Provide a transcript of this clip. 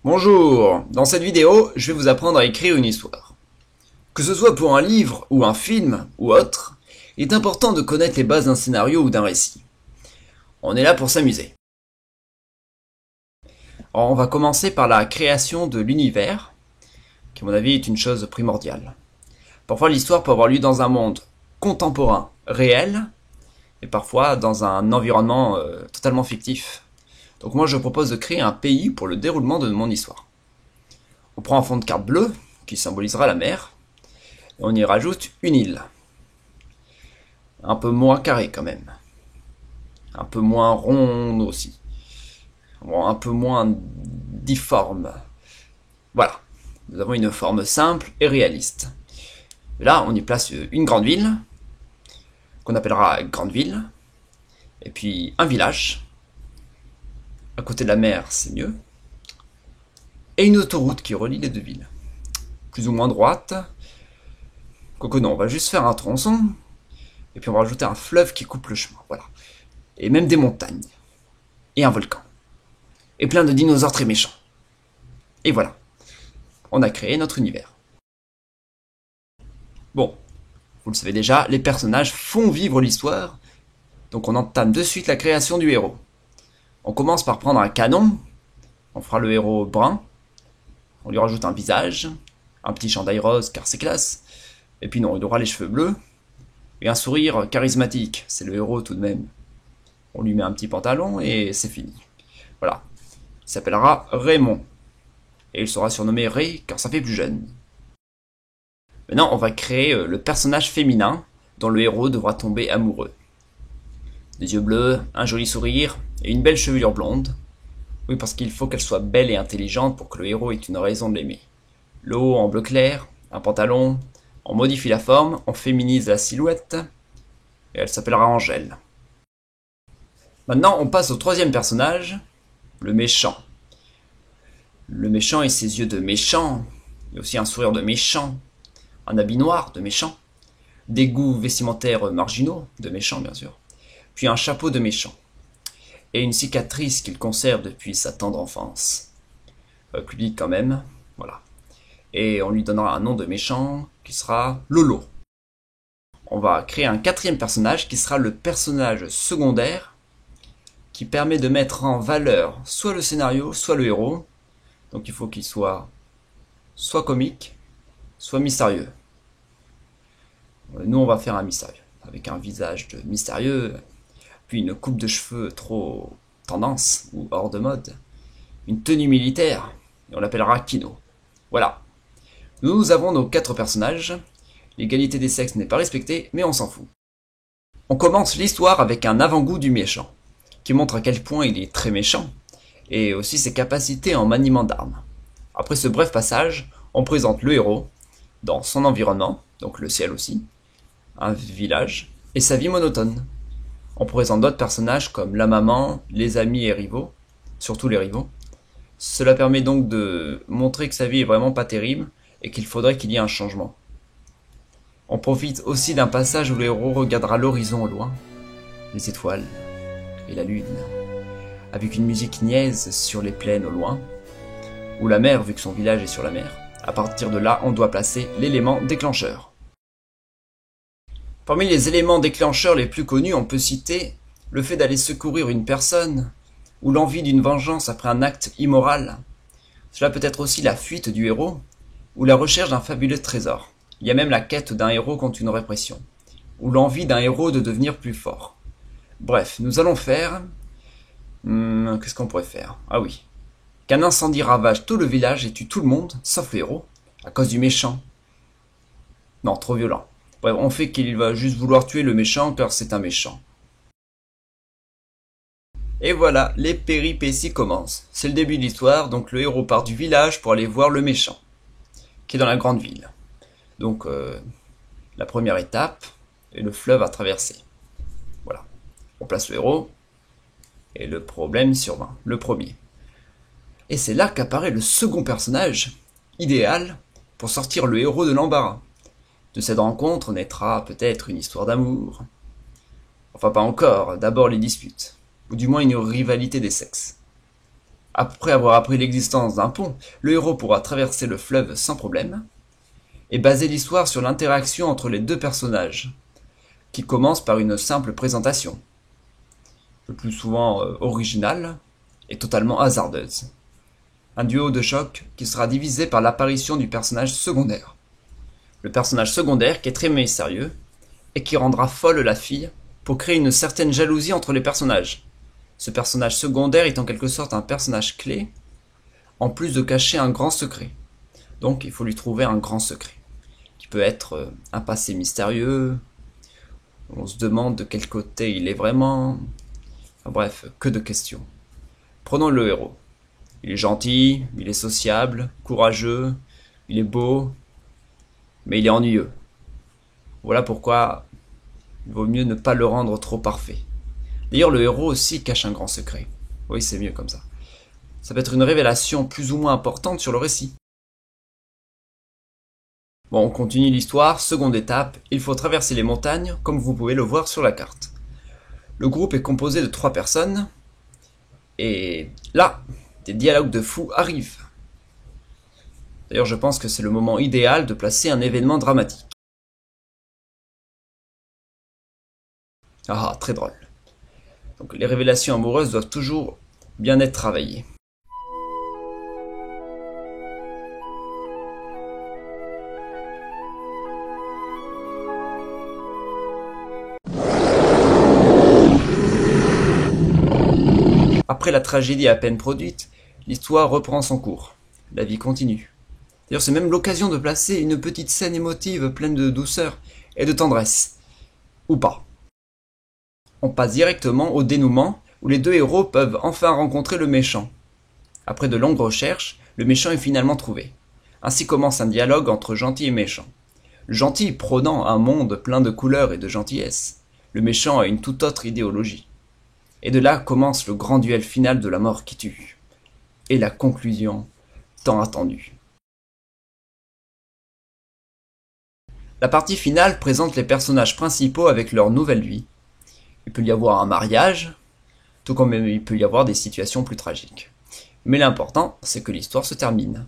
Bonjour, dans cette vidéo, je vais vous apprendre à écrire une histoire. Que ce soit pour un livre ou un film ou autre, il est important de connaître les bases d'un scénario ou d'un récit. On est là pour s'amuser. Alors, on va commencer par la création de l'univers, qui à mon avis est une chose primordiale. Parfois l'histoire peut avoir lieu dans un monde contemporain, réel, et parfois dans un environnement totalement fictif. Donc moi je propose de créer un pays pour le déroulement de mon histoire. On prend un fond de carte bleu, qui symbolisera la mer, et on y rajoute une île. Un peu moins carrée quand même. Un peu moins ronde aussi. Bon, un peu moins difforme. Voilà. Nous avons une forme simple et réaliste. Et là, on y place une grande ville, qu'on appellera grande ville, et puis un village. À côté de la mer, c'est mieux. Et une autoroute qui relie les deux villes. Plus ou moins droite. Quoique non, on va juste faire un tronçon. Et puis on va rajouter un fleuve qui coupe le chemin. Voilà. Et même des montagnes. Et un volcan. Et plein de dinosaures très méchants. Et voilà. On a créé notre univers. Bon, vous le savez déjà, les personnages font vivre l'histoire. Donc on entame de suite la création du héros. On commence par prendre un canon. On fera le héros brun. On lui rajoute un visage. Un petit chandail rose car c'est classe. Et puis non, il aura les cheveux bleus. Et un sourire charismatique. C'est le héros tout de même. On lui met un petit pantalon et c'est fini. Voilà. Il s'appellera Raymond. Et il sera surnommé Ray car ça fait plus jeune. Maintenant, on va créer le personnage féminin dont le héros devra tomber amoureux. Des yeux bleus, un joli sourire et une belle chevelure blonde. Oui, parce qu'il faut qu'elle soit belle et intelligente pour que le héros ait une raison de l'aimer. Le haut en bleu clair, un pantalon, on modifie la forme, on féminise la silhouette, et elle s'appellera Angèle. Maintenant, on passe au troisième personnage, le méchant. Le méchant et ses yeux de méchant, il y a aussi un sourire de méchant, un habit noir de méchant, des goûts vestimentaires marginaux de méchant bien sûr, puis un chapeau de méchant, et une cicatrice qu'il conserve depuis sa tendre enfance. Public quand même, voilà. Et on lui donnera un nom de méchant qui sera Lolo. On va créer un quatrième personnage qui sera le personnage secondaire qui permet de mettre en valeur soit le scénario, soit le héros. Donc il faut qu'il soit comique, soit mystérieux. Nous on va faire un mystérieux, avec un visage de mystérieux, puis une coupe de cheveux trop tendance ou hors de mode, une tenue militaire, et on l'appellera Kino. Voilà. Nous avons nos 4 personnages, l'égalité des sexes n'est pas respectée, mais on s'en fout. On commence l'histoire avec un avant-goût du méchant, qui montre à quel point il est très méchant, et aussi ses capacités en maniement d'armes. Après ce bref passage, on présente le héros, dans son environnement, donc le ciel aussi, un village, et sa vie monotone. On présente d'autres personnages comme la maman, les amis et rivaux, surtout les rivaux. Cela permet donc de montrer que sa vie est vraiment pas terrible, et qu'il faudrait qu'il y ait un changement. On profite aussi d'un passage où le héros regardera l'horizon au loin, les étoiles et la lune, avec une musique niaise sur les plaines au loin, ou la mer vu que son village est sur la mer. À partir de là, on doit placer l'élément déclencheur. Parmi les éléments déclencheurs les plus connus, on peut citer le fait d'aller secourir une personne, ou l'envie d'une vengeance après un acte immoral. Cela peut être aussi la fuite du héros, ou la recherche d'un fabuleux trésor. Il y a même la quête d'un héros contre une répression, ou l'envie d'un héros de devenir plus fort. Bref, nous allons faire... qu'est-ce qu'on pourrait faire? Ah oui. Qu'un incendie ravage tout le village et tue tout le monde, sauf le héros, à cause du méchant. Non, trop violent. Bref, on fait qu'il va juste vouloir tuer le méchant car c'est un méchant. Et voilà, les péripéties commencent. C'est le début de l'histoire, donc le héros part du village pour aller voir le méchant, qui est dans la grande ville. Donc, la première étape est le fleuve à traverser. Voilà. On place le héros, et le problème survint, le premier. Et c'est là qu'apparaît le second personnage, idéal, pour sortir le héros de l'embarras. De cette rencontre naîtra peut-être une histoire d'amour. Enfin pas encore, d'abord les disputes, ou du moins une rivalité des sexes. Après avoir appris l'existence d'un pont, le héros pourra traverser le fleuve sans problème, et baser l'histoire sur l'interaction entre les deux personnages, qui commence par une simple présentation, le plus souvent originale et totalement hasardeuse. Un duo de choc qui sera divisé par l'apparition du personnage secondaire. Le personnage secondaire qui est très mystérieux et qui rendra folle la fille pour créer une certaine jalousie entre les personnages. Ce personnage secondaire est en quelque sorte un personnage clé, en plus de cacher un grand secret. Donc il faut lui trouver un grand secret, qui peut être un passé mystérieux, on se demande de quel côté il est vraiment, enfin bref, que de questions. Prenons le héros. Il est gentil, il est sociable, courageux, il est beau, mais il est ennuyeux. Voilà pourquoi il vaut mieux ne pas le rendre trop parfait. D'ailleurs, le héros aussi cache un grand secret. Oui, c'est mieux comme ça. Ça peut être une révélation plus ou moins importante sur le récit. Bon, on continue l'histoire. Seconde étape, il faut traverser les montagnes, comme vous pouvez le voir sur la carte. Le groupe est composé de 3 personnes. Et là, des dialogues de fous arrivent. D'ailleurs, je pense que c'est le moment idéal de placer un événement dramatique. Ah, très drôle. Donc les révélations amoureuses doivent toujours bien être travaillées. Après la tragédie à peine produite, l'histoire reprend son cours. La vie continue. D'ailleurs, c'est même l'occasion de placer une petite scène émotive pleine de douceur et de tendresse. Ou pas. On passe directement au dénouement où les deux héros peuvent enfin rencontrer le méchant. Après de longues recherches, le méchant est finalement trouvé. Ainsi commence un dialogue entre gentil et méchant. Le gentil prônant un monde plein de couleurs et de gentillesse. Le méchant a une toute autre idéologie. Et de là commence le grand duel final de la mort qui tue. Et la conclusion tant attendue. La partie finale présente les personnages principaux avec leur nouvelle vie. Il peut y avoir un mariage, tout comme il peut y avoir des situations plus tragiques. Mais l'important, c'est que l'histoire se termine.